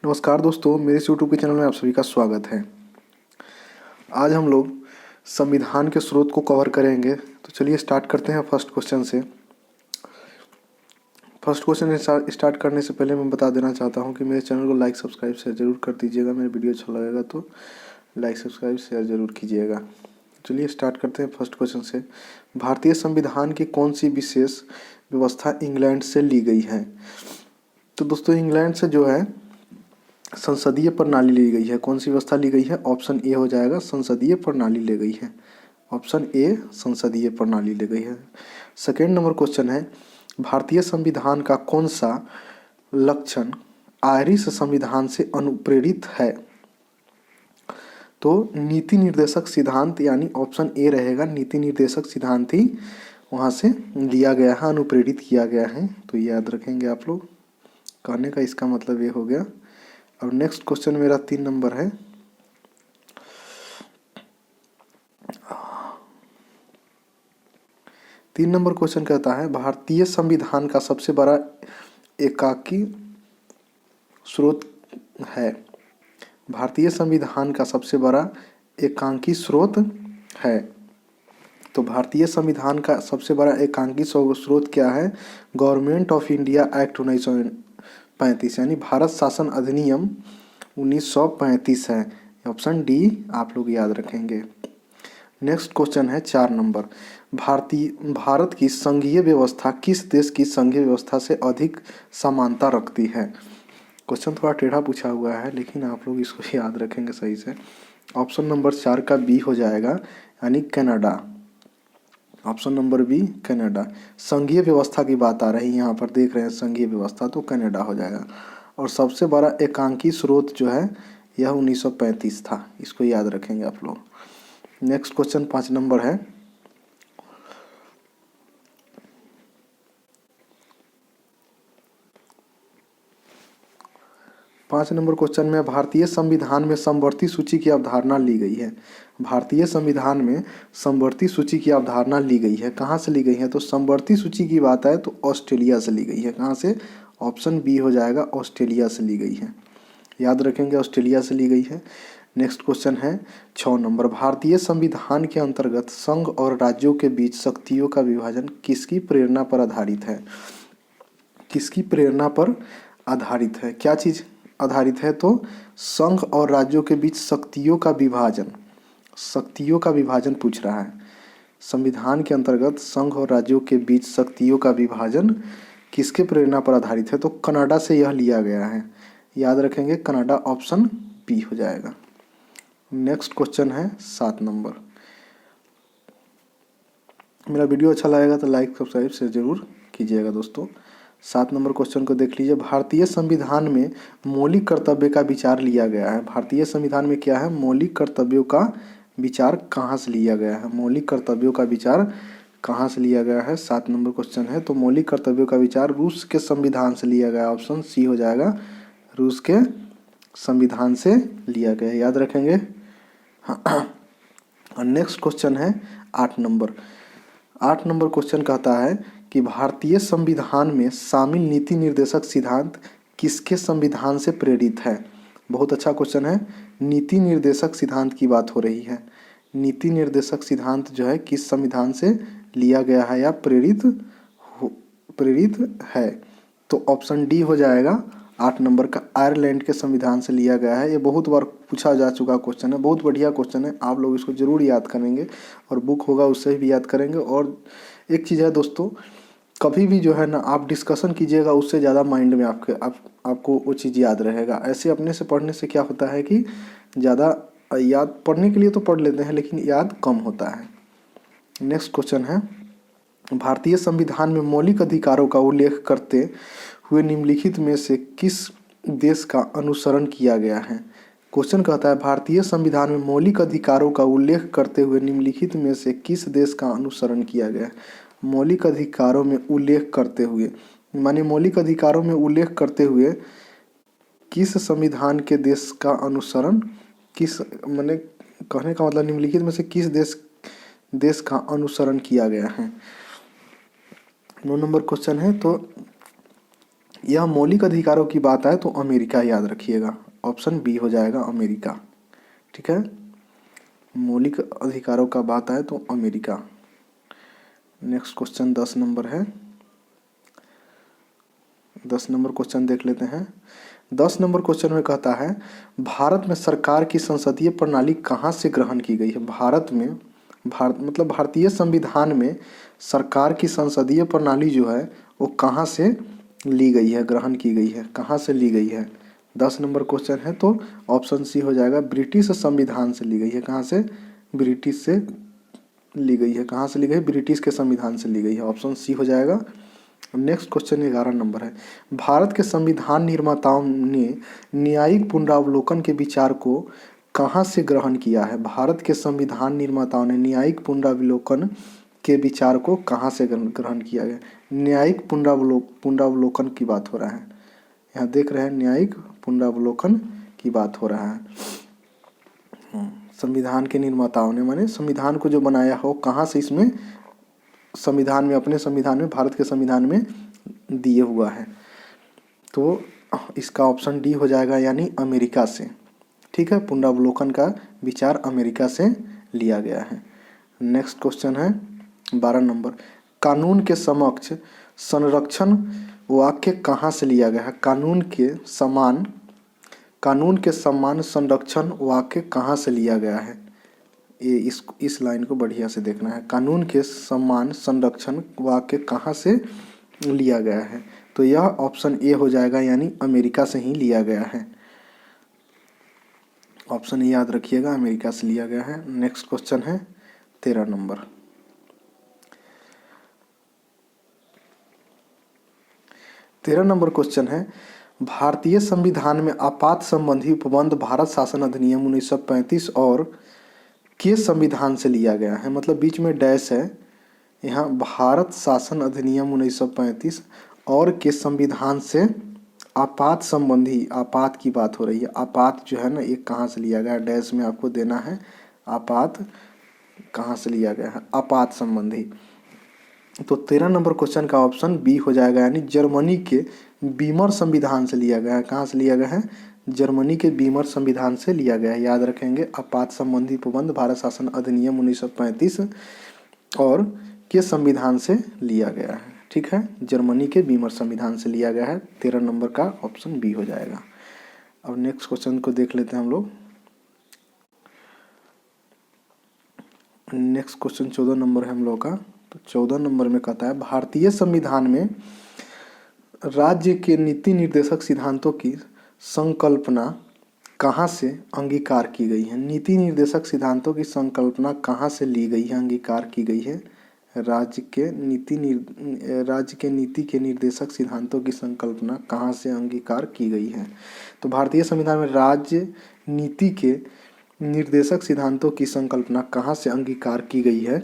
नमस्कार दोस्तों, मेरे इस यूट्यूब के चैनल में आप सभी का स्वागत है। आज हम लोग संविधान के स्रोत को कवर करेंगे। तो चलिए स्टार्ट करते हैं फर्स्ट क्वेश्चन से। फर्स्ट क्वेश्चन स्टार्ट करने से पहले मैं बता देना चाहता हूं कि मेरे चैनल को लाइक सब्सक्राइब शेयर जरूर कर दीजिएगा। मेरे वीडियो अच्छा लगेगा तो लाइक सब्सक्राइब शेयर जरूर कीजिएगा। चलिए स्टार्ट करते हैं फर्स्ट क्वेश्चन से। भारतीय संविधान की कौन सी विशेष व्यवस्था इंग्लैंड से ली गई है? तो दोस्तों, इंग्लैंड से जो है संसदीय प्रणाली ली गई है। कौन सी व्यवस्था ली गई है? ऑप्शन ए हो जाएगा, संसदीय प्रणाली ले गई है। ऑप्शन ए संसदीय प्रणाली ले गई है। सेकेंड नंबर क्वेश्चन है, भारतीय संविधान का कौन सा लक्षण आयरिश संविधान से अनुप्रेरित है? तो नीति निर्देशक सिद्धांत, यानी ऑप्शन ए रहेगा, नीति निर्देशक सिद्धांत ही वहाँ से लिया गया है, अनुप्रेरित किया गया है। तो याद रखेंगे आप लोग। कहने का इसका मतलब ये हो गया। और नेक्स्ट क्वेश्चन मेरा 3 नंबर है। तीन नंबर क्वेश्चन कहता है, भारतीय संविधान का सबसे बड़ा एकाकी स्रोत है। भारतीय संविधान का सबसे बड़ा एकांकी स्रोत है। तो भारतीय संविधान का सबसे बड़ा एकांकी स्रोत क्या है? गवर्नमेंट ऑफ इंडिया एक्ट 1935, यानी भारत शासन अधिनियम 1935 है। ऑप्शन डी आप लोग याद रखेंगे। नेक्स्ट क्वेश्चन है 4 नंबर, भारत की संघीय व्यवस्था किस देश की संघीय व्यवस्था से अधिक समानता रखती है? क्वेश्चन थोड़ा टेढ़ा पूछा हुआ है, लेकिन आप लोग इसको याद रखेंगे सही से। ऑप्शन नंबर 4 का बी हो जाएगा, यानी Canada. Option number B Canada. संघीय व्यवस्था की बात आ रही है यहाँ पर, देख रहे हैं संघीय व्यवस्था, तो कनाडा हो जाएगा। और सबसे बड़ा एकांकी स्रोत जो है यह 1935 था। इसको याद रखेंगे आप लोग। नेक्स्ट क्वेश्चन 5 नंबर है। पाँच नंबर क्वेश्चन में भारतीय संविधान में समवर्ती सूची की अवधारणा ली गई है। भारतीय संविधान में समवर्ती सूची की अवधारणा ली गई है। कहाँ से ली गई है? तो समवर्ती सूची की बात आए तो ऑस्ट्रेलिया से ली गई है। कहाँ से? ऑप्शन बी हो जाएगा, ऑस्ट्रेलिया से ली गई है। याद रखेंगे, ऑस्ट्रेलिया से ली गई है। नेक्स्ट क्वेश्चन है 6 नंबर, भारतीय संविधान के अंतर्गत संघ और राज्यों के बीच शक्तियों का विभाजन किसकी प्रेरणा पर आधारित है? किसकी प्रेरणा पर आधारित है? क्या चीज आधारित है? तो संघ और राज्यों के बीच शक्तियों का विभाजन, शक्तियों का विभाजन पूछ रहा है। संविधान के अंतर्गत संघ और राज्यों के बीच शक्तियों का विभाजन किसके प्रेरणा पर आधारित है? तो कनाडा से यह लिया गया है। याद रखेंगे, कनाडा। ऑप्शन बी हो जाएगा। नेक्स्ट क्वेश्चन है 7 नंबर। मेरा वीडियो अच्छा लगेगा तो लाइक सब्सक्राइब शेयर जरूर कीजिएगा दोस्तों। 7 नंबर क्वेश्चन को देख लीजिए। भारतीय संविधान में मौलिक कर्तव्य का विचार लिया गया है। भारतीय संविधान में क्या है? मौलिक कर्तव्यों का विचार कहाँ से लिया गया है? मौलिक कर्तव्यों का विचार कहाँ से लिया गया है? 7 नंबर क्वेश्चन है। तो मौलिक कर्तव्यों का विचार रूस के संविधान से लिया गया। ऑप्शन सी हो जाएगा, रूस के संविधान से लिया गया। याद रखेंगे। नेक्स्ट क्वेश्चन है 8 नंबर। 8 नंबर क्वेश्चन कहता है कि भारतीय संविधान में शामिल नीति निर्देशक सिद्धांत किसके संविधान से प्रेरित है? बहुत अच्छा क्वेश्चन है। नीति निर्देशक सिद्धांत की बात हो रही है। नीति निर्देशक सिद्धांत जो है किस संविधान से लिया गया है या प्रेरित है? तो ऑप्शन डी हो जाएगा, 8 नंबर का, आयरलैंड के संविधान से लिया गया है। ये बहुत बार पूछा जा चुका क्वेश्चन है, बहुत बढ़िया क्वेश्चन है। आप लोग इसको जरूर याद करेंगे और बुक होगा उससे भी याद करेंगे। और एक चीज़ है दोस्तों, कभी भी जो है ना आप डिस्कशन कीजिएगा, उससे ज़्यादा माइंड में आपको वो चीज़ याद रहेगा। ऐसे अपने से पढ़ने से क्या होता है कि ज़्यादा याद, पढ़ने के लिए तो पढ़ लेते हैं लेकिन याद कम होता है। नेक्स्ट क्वेश्चन है, भारतीय संविधान में मौलिक अधिकारों का उल्लेख करते हुए निम्नलिखित में से किस देश का अनुसरण किया गया है? क्वेश्चन कहता है, भारतीय संविधान में मौलिक अधिकारों का उल्लेख करते हुए निम्नलिखित में से किस देश का अनुसरण किया गया है? मौलिक अधिकारों में उल्लेख करते हुए, माने मौलिक अधिकारों में उल्लेख करते हुए किस संविधान के देश का अनुसरण, किस, माने कहने का मतलब निम्नलिखित में से किस देश का अनुसरण किया गया है? 9 नंबर क्वेश्चन है। तो यह मौलिक अधिकारों की बात है तो अमेरिका याद रखिएगा, ऑप्शन बी हो जाएगा अमेरिका। ठीक है, मौलिक अधिकारों का बात है तो अमेरिका। नेक्स्ट क्वेश्चन 10 नंबर है, 10 नंबर क्वेश्चन देख लेते हैं। 10 नंबर क्वेश्चन में कहता है भारत में सरकार की संसदीय प्रणाली कहाँ से ग्रहण की गई है। भारत में, मतलब भारतीय संविधान में सरकार की संसदीय प्रणाली जो है वो कहाँ से ली गई है, ग्रहण की गई है, कहाँ से ली गई है। 10 नंबर क्वेश्चन है तो ऑप्शन सी हो जाएगा, ब्रिटिश संविधान से ली गई है। कहाँ से, ब्रिटिश से ली गई है। कहाँ से ली गई है, ब्रिटिश के संविधान से ली गई है, ऑप्शन सी हो जाएगा। नेक्स्ट क्वेश्चन 11 नंबर है, भारत के संविधान निर्माताओं ने न्यायिक पुनरावलोकन के विचार को कहाँ से ग्रहण किया है। भारत के संविधान निर्माताओं ने न्यायिक पुनरावलोकन के विचार को कहाँ से ग्रहण किया गया। न्यायिक पुनरावलोकन की बात हो रहा है, यहाँ देख रहे हैं न्यायिक पुनरावलोकन की बात हो रहा है। संविधान के निर्माताओं ने, माने संविधान को जो बनाया हो, कहाँ से इसमें संविधान में, अपने संविधान में, भारत के संविधान में दिए हुआ है, तो इसका ऑप्शन डी हो जाएगा, यानी अमेरिका से। ठीक है, पुनरावलोकन का विचार अमेरिका से लिया गया है। नेक्स्ट क्वेश्चन है 12 नंबर, कानून के समक्ष संरक्षण वाक्य कहाँ से लिया गया है। कानून के समान संरक्षण वाक्य कहाँ से लिया गया है। ये इस लाइन को बढ़िया से देखना है। कानून के समान संरक्षण वाक्य कहाँ से लिया गया है, तो यह ऑप्शन ए हो जाएगा, यानी अमेरिका से ही लिया गया है। ऑप्शन ए याद रखिएगा, अमेरिका से लिया गया है। नेक्स्ट क्वेश्चन है 13 नंबर, 13 नंबर क्वेश्चन है, भारतीय संविधान में आपात संबंधी उपबंध भारत शासन अधिनियम 1935 और के संविधान से लिया गया है। मतलब बीच में डैश है, यहाँ भारत शासन अधिनियम 1935 और के संविधान से आपात संबंधी, आपात की बात हो रही है। आपात जो है ना, ये कहाँ से लिया गया, डैश में आपको देना है, आपात कहाँ से लिया गया है, आपात संबंधी। तो 13 नंबर क्वेश्चन का ऑप्शन बी हो जाएगा, यानी जर्मनी के बीमर संविधान से लिया गया है। कहाँ से लिया गया है, जर्मनी के बीमर संविधान से लिया गया है। याद रखेंगे, आपात संबंधी उपबंध भारत शासन अधिनियम 1935 और के संविधान से लिया गया है। ठीक है, जर्मनी के बीमर संविधान से लिया गया है। 13 नंबर का ऑप्शन बी हो जाएगा। अब नेक्स्ट क्वेश्चन को देख लेते हैं हम लोग। नेक्स्ट क्वेश्चन 14 नंबर है हम लोग का। तो 14 नंबर में कहता है भारतीय संविधान में राज्य के नीति निर्देशक सिद्धांतों की संकल्पना कहाँ से अंगीकार की गई है। नीति निर्देशक सिद्धांतों की संकल्पना कहाँ से ली गई है, अंगीकार की गई है। राज्य के नीति के निर्देशक सिद्धांतों की संकल्पना कहाँ से अंगीकार की गई है। तो भारतीय संविधान में राज्य नीति के निर्देशक सिद्धांतों की संकल्पना कहाँ से अंगीकार की गई है,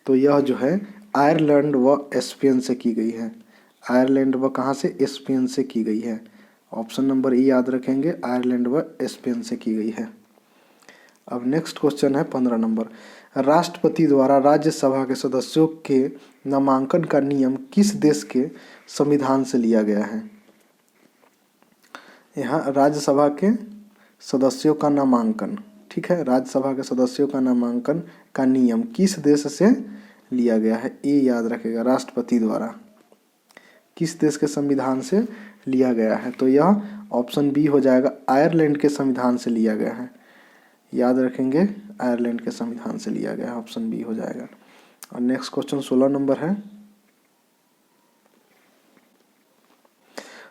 तो यह जो है आयरलैंड व स्पेन से की गई है। आयरलैंड व कहाँ से, स्पेन से की गई है। ऑप्शन नंबर ई याद रखेंगे, आयरलैंड व स्पेन से की गई है। अब नेक्स्ट क्वेश्चन है 15 नंबर, राष्ट्रपति द्वारा राज्यसभा के सदस्यों के नामांकन का नियम किस देश के संविधान से लिया गया है। यहाँ राज्यसभा के सदस्यों का नामांकन, ठीक है, राज्यसभा के सदस्यों का नामांकन का नियम किस देश से लिया गया है, ये याद रखेगा, राष्ट्रपति द्वारा किस देश के संविधान से लिया गया है। तो यह ऑप्शन बी हो जाएगा, आयरलैंड के संविधान से लिया गया है। याद रखेंगे, आयरलैंड के संविधान से लिया गया है, ऑप्शन बी हो जाएगा। और नेक्स्ट क्वेश्चन 16 नंबर है,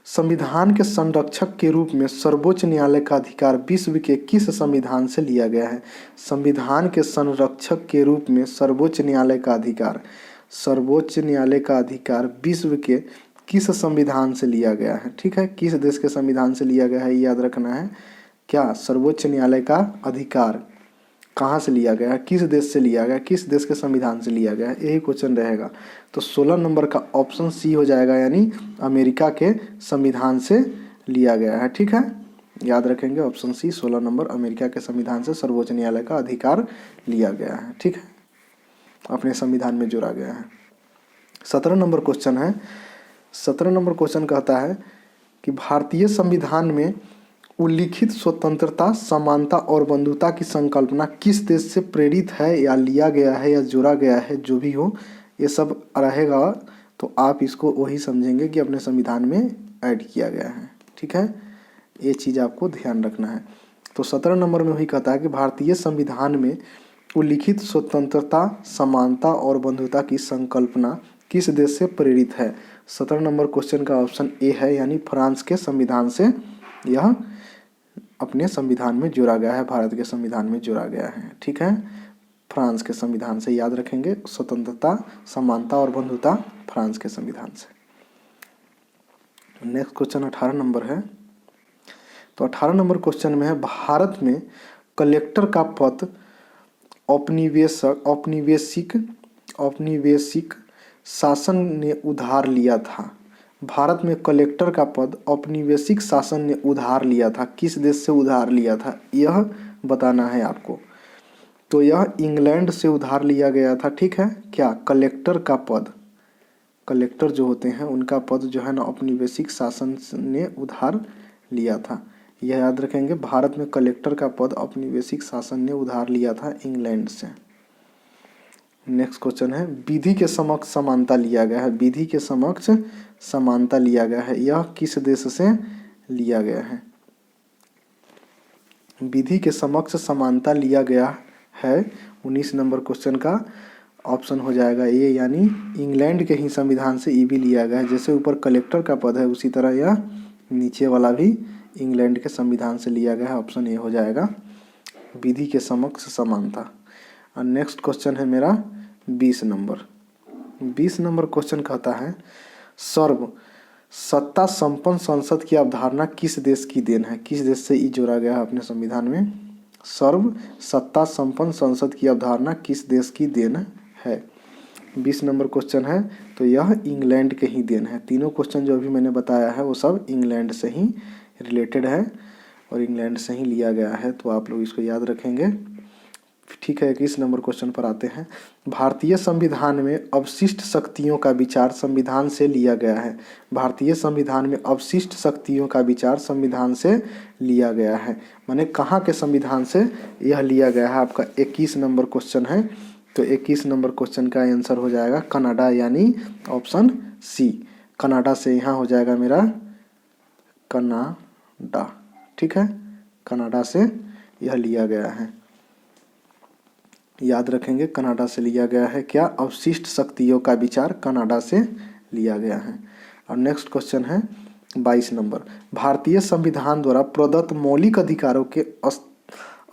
संविधान के संरक्षक के रूप में सर्वोच्च न्यायालय का अधिकार विश्व के किस संविधान से लिया गया है। संविधान के संरक्षक के रूप में सर्वोच्च न्यायालय का अधिकार, सर्वोच्च न्यायालय का अधिकार विश्व के किस संविधान से लिया गया है। ठीक है, किस देश के संविधान से लिया गया है, ये याद रखना है। क्या सर्वोच्च न्यायालय का अधिकार कहाँ से लिया गया है, किस देश से लिया गया, किस देश के संविधान से लिया गया है, यही क्वेश्चन रहेगा। तो 16 नंबर का ऑप्शन सी हो जाएगा, यानी अमेरिका के संविधान से लिया गया है। ठीक है, याद रखेंगे, ऑप्शन सी 16 नंबर, अमेरिका के संविधान से सर्वोच्च न्यायालय का अधिकार लिया गया है। ठीक है, अपने संविधान में जोड़ा गया है। 17 नंबर क्वेश्चन है, 17 नंबर क्वेश्चन कहता है कि भारतीय संविधान में उल्लिखित स्वतंत्रता, समानता और बंधुता की संकल्पना किस देश से प्रेरित है या लिया गया है या जोड़ा गया है, जो भी हो ये सब रहेगा तो आप इसको वही समझेंगे कि अपने संविधान में ऐड किया गया है। ठीक है, ये चीज़ आपको ध्यान रखना है। तो 17 नंबर में वही कहता है कि भारतीय संविधान में उल्लिखित स्वतंत्रता, समानता और बंधुता की संकल्पना किस देश से प्रेरित है। 17 नंबर क्वेश्चन का ऑप्शन ए है, यानी फ्रांस के संविधान से यह अपने संविधान में जोड़ा गया है, भारत के संविधान में जोड़ा गया है। ठीक है, फ्रांस के संविधान से याद रखेंगे, स्वतंत्रता, समानता और बंधुता फ्रांस के संविधान से। नेक्स्ट क्वेश्चन 18 नंबर है। तो 18 नंबर क्वेश्चन में है, भारत में कलेक्टर का पद औपनिवेशिक शासन ने उधार लिया था। भारत में कलेक्टर का पद औपनिवेशिक शासन ने उधार लिया था, किस देश से उधार लिया था यह बताना है आपको। तो यह इंग्लैंड से उधार लिया गया था। ठीक है, क्या कलेक्टर का पद, कलेक्टर जो होते हैं उनका पद जो है ना औपनिवेशिक शासन ने उधार लिया था, यह याद रखेंगे। भारत में कलेक्टर का पद औपनिवेशिक शासन ने उधार लिया था इंग्लैंड से। नेक्स्ट क्वेश्चन है, विधि के समक्ष समानता लिया गया है, विधि के समक्ष समानता लिया गया है, यह किस देश से लिया गया है। विधि के समक्ष समानता लिया गया है 19 नंबर क्वेश्चन का ऑप्शन हो जाएगा ए, यानी इंग्लैंड के ही संविधान से ये भी लिया गया है। जैसे ऊपर कलेक्टर का पद है उसी तरह यह नीचे वाला भी इंग्लैंड के संविधान से लिया गया है, ऑप्शन ए हो जाएगा, विधि के समक्ष समानता। और नेक्स्ट क्वेश्चन है मेरा 20 नंबर। 20 नंबर क्वेश्चन कहता है, सर्व सत्ता संपन्न संसद की अवधारणा किस देश की देन है, किस देश से ये जोड़ा गया है अपने संविधान में। सर्व सत्ता संपन्न संसद की अवधारणा किस देश की देन है। 20 नंबर क्वेश्चन है, तो यह इंग्लैंड के ही देन है। तीनों क्वेश्चन जो अभी मैंने बताया है वो सब इंग्लैंड से ही रिलेटेड है और इंग्लैंड से ही लिया गया है, तो आप लोग इसको याद रखेंगे। ठीक है, 21 नंबर क्वेश्चन पर आते हैं। भारतीय संविधान में अवशिष्ट शक्तियों का विचार संविधान से लिया गया है। भारतीय संविधान में अवशिष्ट शक्तियों का विचार संविधान से लिया गया है, माने कहाँ के संविधान से यह लिया गया है, आपका 21 नंबर क्वेश्चन है। तो 21 नंबर क्वेश्चन का आंसर हो जाएगा कनाडा, यानी ऑप्शन सी, कनाडा से यहाँ हो जाएगा मेरा कनाडा। ठीक है, कनाडा से यह लिया गया है, याद रखेंगे, कनाडा से लिया गया है। क्या, अवशिष्ट शक्तियों का विचार कनाडा से लिया गया है। और नेक्स्ट क्वेश्चन है 22 नंबर, भारतीय संविधान द्वारा प्रदत्त मौलिक अधिकारों के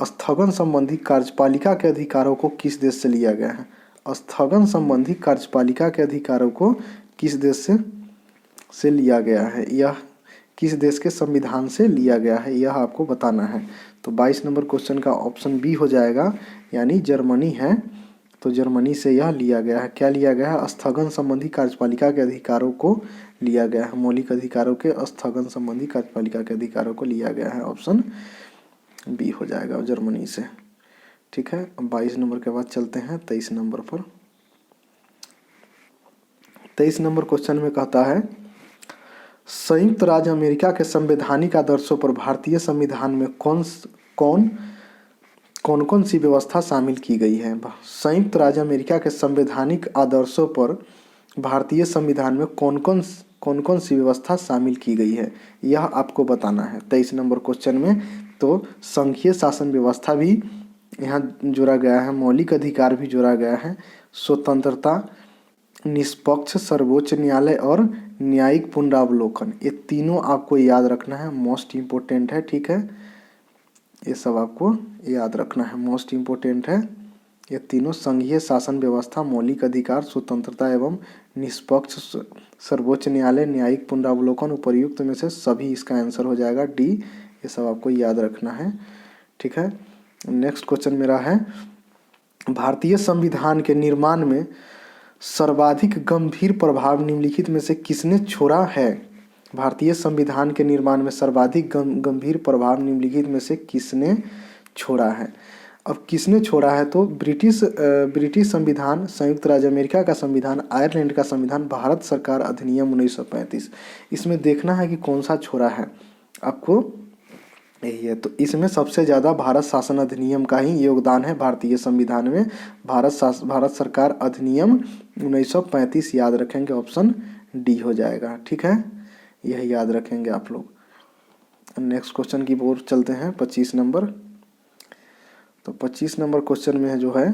स्थगन संबंधी कार्यपालिका के अधिकारों को किस देश से लिया गया है। स्थगन संबंधी कार्यपालिका के अधिकारों को किस देश से लिया गया है, यह किस देश के संविधान से लिया गया है, यह आपको बताना है। तो 22 नंबर क्वेश्चन का ऑप्शन बी हो जाएगा, यानी जर्मनी है, तो जर्मनी से यह लिया गया है। क्या लिया गया है, स्थगन संबंधी कार्यपालिका के अधिकारों को लिया गया है, मौलिक अधिकारों के स्थगन संबंधी कार्यपालिका के अधिकारों को लिया गया है, ऑप्शन बी हो जाएगा जर्मनी से। ठीक है, 22 नंबर के बाद चलते हैं 23 नंबर पर। 23 नंबर क्वेश्चन में कहता है, संयुक्त राज्य अमेरिका के संवैधानिक आदर्शों पर भारतीय संविधान में कौन कौन सी व्यवस्था शामिल की गई है। संयुक्त राज्य अमेरिका के संवैधानिक आदर्शों पर भारतीय संविधान में कौन सी व्यवस्था शामिल की गई है, यह आपको बताना है 23 नंबर क्वेश्चन में। तो संघीय शासन व्यवस्था भी यहाँ जोड़ा गया है, मौलिक अधिकार भी जोड़ा गया है, स्वतंत्रता, निष्पक्ष सर्वोच्च न्यायालय और न्यायिक पुनरावलोकन, ये तीनों आपको याद रखना है, मोस्ट इम्पोर्टेंट है। ठीक है, ये सब आपको याद रखना है, मोस्ट इम्पोर्टेंट है। ये तीनों संघीय शासन व्यवस्था, मौलिक अधिकार, स्वतंत्रता एवं निष्पक्ष सर्वोच्च न्यायालय, न्यायिक पुनरावलोकन, उपर्युक्त में से सभी इसका आंसर हो जाएगा डी, ये सब आपको याद रखना है। ठीक है, नेक्स्ट क्वेश्चन मेरा है, भारतीय संविधान के निर्माण में सर्वाधिक गंभीर प्रभाव निम्नलिखित में से किसने छोड़ा है। भारतीय संविधान के निर्माण में सर्वाधिक गंभीर प्रभाव निम्नलिखित में से किसने छोड़ा है। अब किसने छोड़ा है, तो ब्रिटिश संविधान, संयुक्त राज्य अमेरिका का संविधान, आयरलैंड का संविधान, भारत सरकार अधिनियम 1935। इसमें देखना है कि कौन सा छोड़ा है आपको, यही है। तो इसमें सबसे ज़्यादा भारत शासन अधिनियम का ही योगदान है भारतीय संविधान में। भारत सरकार अधिनियम 1935 याद रखेंगे, ऑप्शन डी हो जाएगा। ठीक है, यही याद रखेंगे आप लोग। नेक्स्ट क्वेश्चन की ओर चलते हैं, 25 नंबर। तो 25 नंबर क्वेश्चन में है जो है,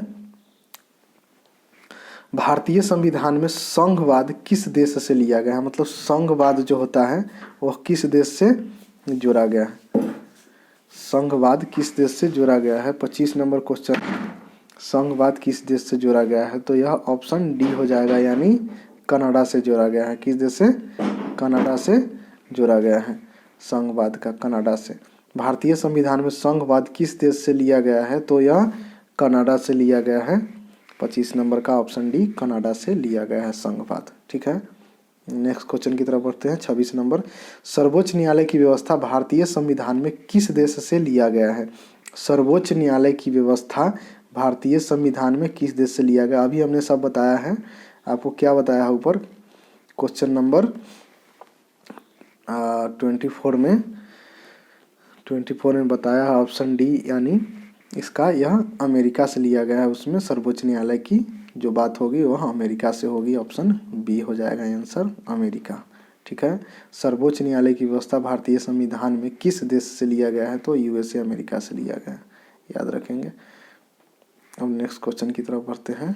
भारतीय संविधान में संघवाद किस देश से लिया गया है, मतलब संघवाद जो होता है वह किस देश से जोड़ा गया है, संघवाद किस देश से जोड़ा गया है। 25 नंबर क्वेश्चन, संघवाद किस देश से जोड़ा गया है, तो यह ऑप्शन डी हो जाएगा, यानी कनाडा से जोड़ा गया है। किस देश से, कनाडा से जोड़ा गया है संघवाद का, कनाडा से। भारतीय संविधान में संघवाद किस देश से लिया गया है, तो यह कनाडा से लिया गया है। 25 नंबर का ऑप्शन डी, कनाडा से लिया गया है संघवाद। ठीक है, नेक्स्ट क्वेश्चन की तरफ बढ़ते हैं, 26 नंबर। सर्वोच्च न्यायालय की व्यवस्था भारतीय संविधान में किस देश से लिया गया है, सर्वोच्च न्यायालय की व्यवस्था भारतीय संविधान में किस देश से लिया गया। अभी हमने सब बताया है, आपको क्या बताया है ऊपर, क्वेश्चन नंबर 24 में बताया है ऑप्शन डी, यानी इसका यह अमेरिका से लिया गया है। उसमें सर्वोच्च न्यायालय की जो बात होगी वह अमेरिका से होगी, ऑप्शन बी हो जाएगा आंसर, अमेरिका। ठीक है, सर्वोच्च न्यायालय की व्यवस्था भारतीय संविधान में किस देश से लिया गया है, तो यूएसए, अमेरिका से लिया गया है, याद रखेंगे। अब नेक्स्ट क्वेश्चन की तरफ बढ़ते हैं।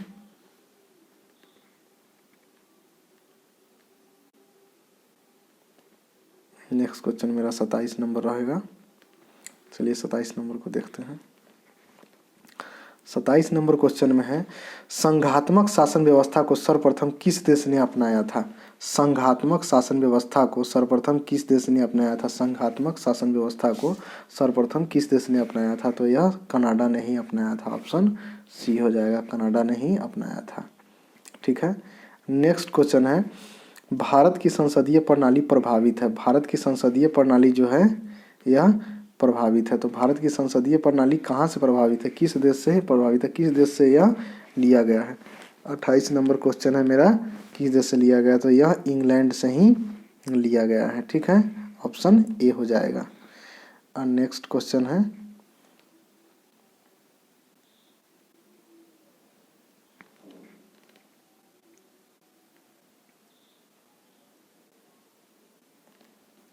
नेक्स्ट क्वेश्चन मेरा 27 नंबर रहेगा। चलिए 27 नंबर को देखते हैं। 27 नंबर क्वेश्चन में है, संघात्मक शासन व्यवस्था को सर्वप्रथम किस देश ने अपनाया था, संघात्मक शासन व्यवस्था को सर्वप्रथम किस देश ने अपनाया था, संघात्मक शासन व्यवस्था को सर्वप्रथम किस देश ने अपनाया था, तो यह कनाडा ने ही अपनाया था, ऑप्शन सी हो जाएगा, कनाडा ने ही अपनाया था। ठीक है, नेक्स्ट क्वेश्चन है, भारत की संसदीय प्रणाली प्रभावित है, भारत की संसदीय प्रणाली जो है यह प्रभावित है, तो भारत की संसदीय प्रणाली कहाँ से प्रभावित है, किस देश से प्रभावित है, किस देश से यह लिया गया है। 28 नंबर क्वेश्चन है मेरा, किस देश से लिया गया, तो यह इंग्लैंड से ही लिया गया है। ठीक है, ऑप्शन ए हो जाएगा। और नेक्स्ट क्वेश्चन है,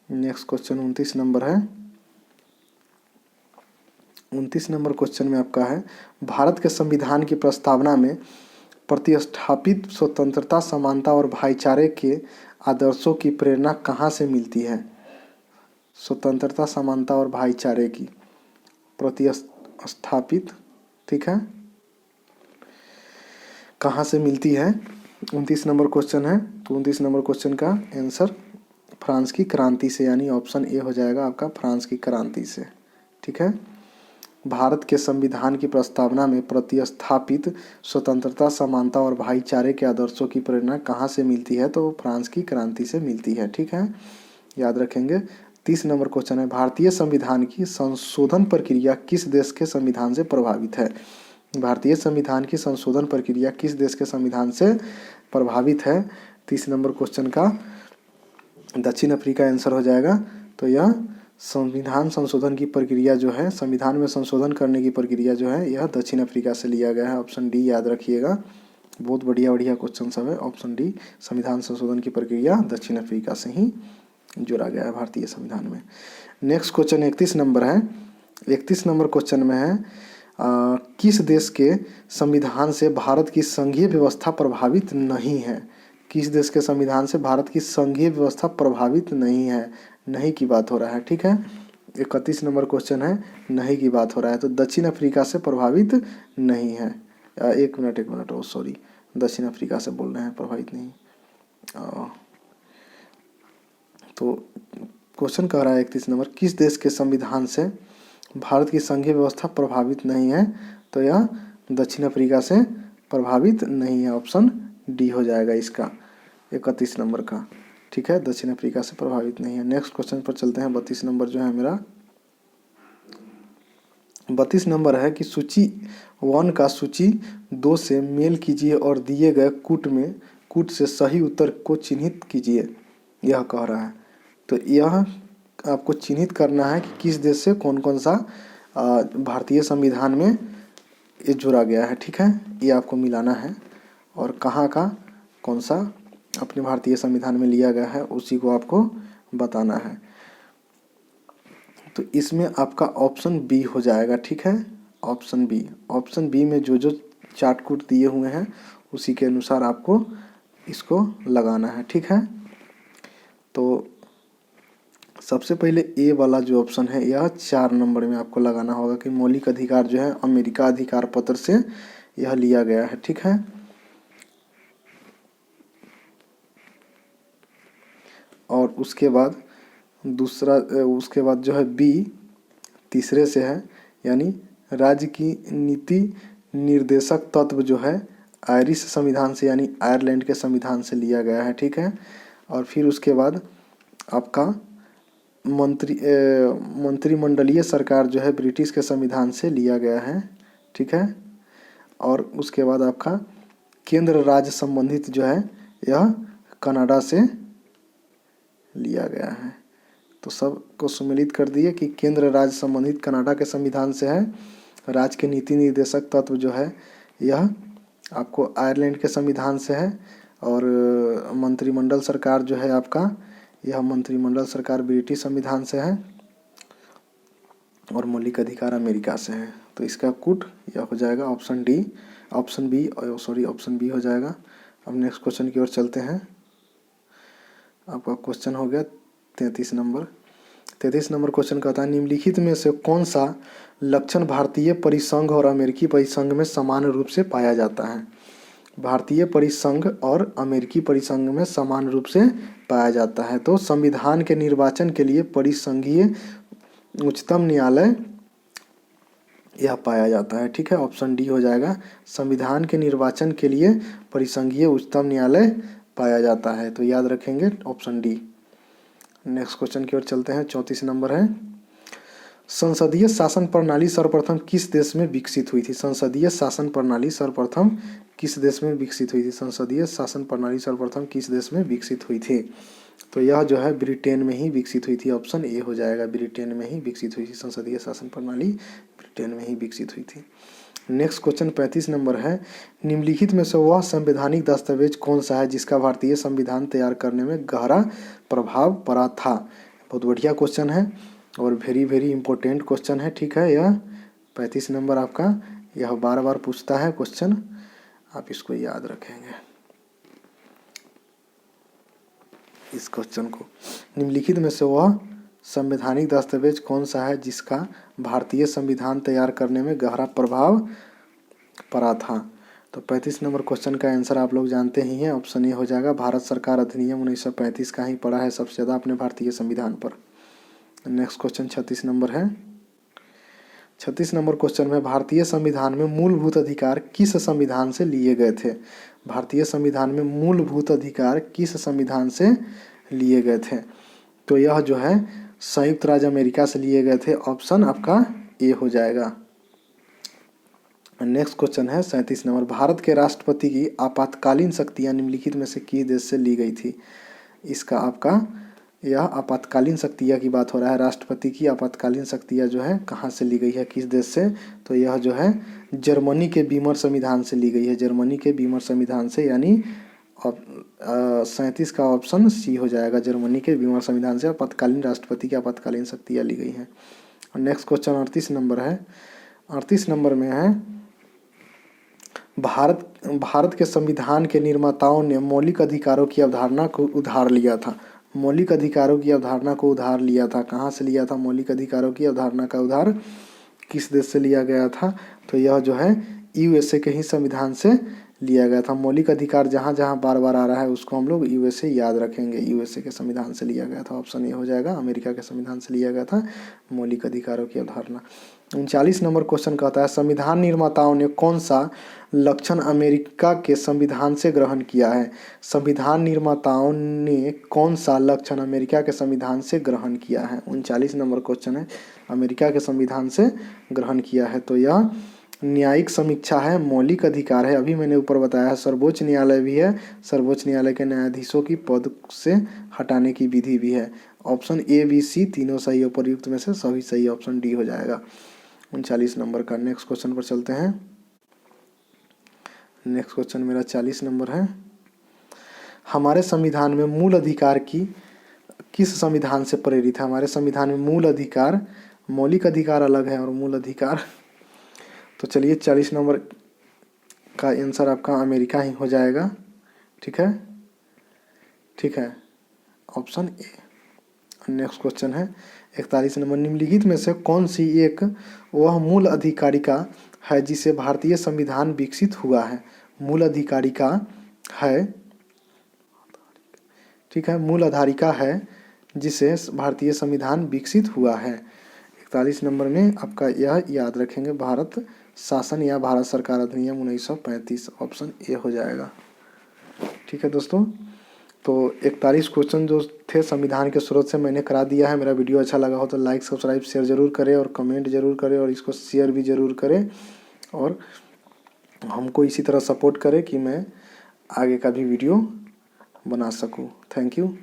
नेक्स्ट क्वेश्चन 29 नंबर है। 29 नंबर क्वेश्चन में आपका है, भारत के संविधान की प्रस्तावना में प्रतिस्थापित स्वतंत्रता, समानता और भाईचारे के आदर्शों की प्रेरणा कहाँ से मिलती है, स्वतंत्रता, समानता और भाईचारे की प्रतिस्थापित, ठीक है, कहाँ से मिलती है। 29 नंबर क्वेश्चन है, तो 29 नंबर क्वेश्चन का आंसर फ्रांस की क्रांति से, यानी ऑप्शन ए हो जाएगा आपका, फ्रांस की क्रांति से। ठीक है, भारत के संविधान की प्रस्तावना में प्रतिस्थापित स्वतंत्रता, समानता और भाईचारे के आदर्शों की प्रेरणा कहाँ से मिलती है, तो फ्रांस की क्रांति से मिलती है। ठीक है, याद रखेंगे। 30 नंबर क्वेश्चन है, भारतीय संविधान की संशोधन प्रक्रिया किस देश के संविधान से प्रभावित है, भारतीय संविधान की संशोधन प्रक्रिया किस देश के संविधान से प्रभावित है। 30 नंबर क्वेश्चन का दक्षिण अफ्रीका आंसर हो जाएगा। तो यह संविधान संशोधन की प्रक्रिया जो है, संविधान में संशोधन करने की प्रक्रिया जो है, यह दक्षिण अफ्रीका से लिया गया है, ऑप्शन डी याद रखिएगा। बहुत बढ़िया बढ़िया क्वेश्चन सब है, ऑप्शन डी, संविधान संशोधन की प्रक्रिया दक्षिण अफ्रीका से ही जोड़ा गया है भारतीय संविधान में। नेक्स्ट क्वेश्चन 31 नंबर है। 31 नंबर क्वेश्चन में है, किस देश के संविधान से भारत की संघीय व्यवस्था प्रभावित नहीं है, किस देश के संविधान से भारत की संघीय व्यवस्था प्रभावित नहीं है, नहीं की बात हो रहा है। ठीक है, 31 नंबर क्वेश्चन है, नहीं की बात हो रहा है, तो दक्षिण अफ्रीका से प्रभावित नहीं है। एक मिनट, ओ सॉरी, दक्षिण अफ्रीका से बोल रहे हैं, प्रभावित नहीं। तो क्वेश्चन कह रहा है 31 नंबर, किस देश के संविधान से भारत की संघीय व्यवस्था प्रभावित नहीं है, तो यह दक्षिण अफ्रीका से प्रभावित नहीं है, ऑप्शन डी हो जाएगा इसका, 31 नंबर का। ठीक है, दक्षिण अफ्रीका से प्रभावित नहीं है। नेक्स्ट क्वेश्चन पर चलते हैं, 32 नंबर जो है मेरा, 32 नंबर है कि सूची 1 का सूची 2 से मेल कीजिए और दिए गए कूट से सही उत्तर को चिन्हित कीजिए, यह कह रहा है। तो यह आपको चिन्हित करना है कि किस देश से कौन कौन सा भारतीय संविधान में ये जोड़ा गया है, ठीक है। ये आपको मिलाना है और कहाँ का कौन सा अपने भारतीय संविधान में लिया गया है उसी को आपको बताना है। तो इसमें आपका ऑप्शन बी हो जाएगा, ठीक है। ऑप्शन बी में जो जो चार्ट कूट दिए हुए हैं उसी के अनुसार आपको इसको लगाना है, ठीक है। तो सबसे पहले ए वाला जो ऑप्शन है यह 4 नंबर में आपको लगाना होगा कि मौलिक अधिकार जो है अमेरिका अधिकार पत्र से यह लिया गया है, ठीक है। और उसके बाद जो है बी तीसरे से है, यानी राज्य की नीति निर्देशक तत्व जो है आयरिश संविधान से यानी आयरलैंड के संविधान से लिया गया है, ठीक है। और फिर उसके बाद आपका मंत्रिमंडलीय सरकार जो है ब्रिटिश के संविधान से लिया गया है, ठीक है। और उसके बाद आपका केंद्र राज्य संबंधित जो है यह कनाडा से लिया गया है। तो सब को सम्मिलित कर दिए कि केंद्र राज्य संबंधित कनाडा के संविधान से है। राज्य के नीति निर्देशक तत्व जो है यह आपको आयरलैंड के संविधान से है। और मंत्रिमंडल सरकार जो है आपका यह मंत्रिमंडल सरकार ब्रिटिश संविधान से है। और मौलिक अधिकार अमेरिका से है। तो इसका कूट यह हो जाएगा ऑप्शन बी हो जाएगा। अब नेक्स्ट क्वेश्चन की ओर चलते हैं। आपका क्वेश्चन हो गया 33 नंबर। 33 नंबर क्वेश्चन कहता है निम्नलिखित में से कौन सा लक्षण भारतीय परिसंघ और अमेरिकी परिसंघ में समान रूप से पाया जाता है। भारतीय परिसंघ और अमेरिकी परिसंघ में समान रूप से पाया जाता है। तो संविधान के निर्वाचन के लिए परिसंघीय उच्चतम न्यायालय यह पाया जाता है, ठीक है। ऑप्शन डी हो जाएगा। संविधान के निर्वाचन के लिए परिसंघीय उच्चतम न्यायालय पाया जाता है। तो याद रखेंगे ऑप्शन डी। नेक्स्ट क्वेश्चन की ओर चलते हैं। 34 नंबर है संसदीय शासन प्रणाली सर्वप्रथम किस देश में विकसित हुई थी। संसदीय शासन प्रणाली सर्वप्रथम किस देश में विकसित हुई थी। संसदीय शासन प्रणाली सर्वप्रथम किस देश में विकसित हुई थी। तो यह जो है ब्रिटेन में ही विकसित हुई थी। ऑप्शन ए हो जाएगा। ब्रिटेन में ही विकसित हुई थी संसदीय शासन प्रणाली, ब्रिटेन में ही विकसित हुई थी। नेक्स्ट क्वेश्चन 35 नंबर है निम्नलिखित में से वह संवैधानिक दस्तावेज कौन सा है जिसका भारतीय संविधान तैयार करने में गहरा प्रभाव पड़ा था। बहुत बढ़िया क्वेश्चन है और वेरी वेरी इंपॉर्टेंट क्वेश्चन है, ठीक है। यह 35 नंबर आपका यह बार बार पूछता है क्वेश्चन, आप इसको याद रखेंगे इस क्वेश्चन को। निम्नलिखित में से वह संवैधानिक दस्तावेज कौन सा है जिसका भारतीय संविधान तैयार करने में गहरा प्रभाव पड़ा था। तो 35 नंबर क्वेश्चन का आंसर आप लोग जानते ही हैं। ऑप्शन ए हो जाएगा। भारत सरकार अधिनियम 1935 का ही पड़ा है सबसे ज़्यादा अपने भारतीय संविधान पर। नेक्स्ट क्वेश्चन 36 नंबर है। 36 नंबर क्वेश्चन में भारतीय संविधान में मूलभूत अधिकार किस संविधान से लिए गए थे। भारतीय संविधान में मूलभूत अधिकार किस संविधान से लिए गए थे। तो यह जो है संयुक्त राज्य अमेरिका से लिए गए थे। ऑप्शन आपका ए हो जाएगा। नेक्स्ट क्वेश्चन है 37 नंबर भारत के राष्ट्रपति की आपातकालीन शक्तियाँ निम्नलिखित में से किस देश से ली गई थी। इसका आपका यह आपातकालीन शक्तियाँ की बात हो रहा है। राष्ट्रपति की आपातकालीन शक्तियाँ जो है कहाँ से ली गई है, किस देश से। तो यह जो है जर्मनी के बीमर संविधान से ली गई है। जर्मनी के बीमर संविधान से, यानी 37 का ऑप्शन सी हो जाएगा। जर्मनी के बीमर संविधान से आपातकालीन राष्ट्रपति की आपातकालीन शक्तियाँ ली गई हैं। और नेक्स्ट क्वेश्चन 38 नंबर है। 38 नंबर में है भारत के संविधान के निर्माताओं ने मौलिक अधिकारों की अवधारणा को उधार लिया था। मौलिक अधिकारों की अवधारणा को उधार लिया था, कहाँ से लिया था। मौलिक अधिकारों की अवधारणा का उधार किस देश से लिया गया था। तो यह जो है यूएसए के ही संविधान से लिया गया था। मौलिक अधिकार जहाँ जहाँ बार बार आ रहा है उसको हम लोग यूएसए याद रखेंगे। यूएसए के संविधान से लिया गया था, ऑप्शन ए हो जाएगा। अमेरिका के संविधान से लिया गया था मौलिक अधिकारों की अवधारणा। 39 नंबर क्वेश्चन कहता है संविधान निर्माताओं ने कौन सा लक्षण अमेरिका के संविधान से ग्रहण किया है। संविधान निर्माताओं ने कौन सा लक्षण अमेरिका के संविधान से ग्रहण किया है। 39 नंबर क्वेश्चन है, अमेरिका के संविधान से ग्रहण किया है। तो यह न्यायिक समीक्षा है, मौलिक अधिकार है, अभी मैंने ऊपर बताया है, सर्वोच्च न्यायालय भी है, सर्वोच्च न्यायालय के न्यायाधीशों की पद से हटाने की विधि भी है। ऑप्शन ए बी सी तीनों सही, उपर्युक्त में से सभी सही, ऑप्शन डी हो जाएगा 39 नंबर का। नेक्स्ट क्वेश्चन पर चलते हैं। नेक्स्ट क्वेश्चन मेरा 40 नंबर है। हमारे संविधान में मूल अधिकार की किस संविधान से प्रेरित है। हमारे संविधान में मूल अधिकार, मौलिक अधिकार अलग है और मूल अधिकार, तो चलिए 40 नंबर का आंसर आपका अमेरिका ही हो जाएगा। ठीक है, ठीक है, ऑप्शन ए। नेक्स्ट क्वेश्चन है 41 नंबर, निम्नलिखित में से कौन सी एक वह मूल अधिकारिका है जिसे भारतीय संविधान विकसित हुआ है। मूल अधिकारिका है, ठीक है, मूल आधारिका है जिसे भारतीय संविधान विकसित हुआ है। 41 नंबर में आपका यह याद रखेंगे, भारत शासन या भारत सरकार अधिनियम 1935, ऑप्शन ए हो जाएगा। ठीक है दोस्तों, तो 41 क्वेश्चन जो थे संविधान के स्रोत से मैंने करा दिया है। मेरा वीडियो अच्छा लगा हो तो लाइक सब्सक्राइब शेयर जरूर करें और कमेंट जरूर करें और इसको शेयर भी जरूर करें और हमको इसी तरह सपोर्ट करें कि मैं आगे का भी वीडियो बना सकूं। Thank you.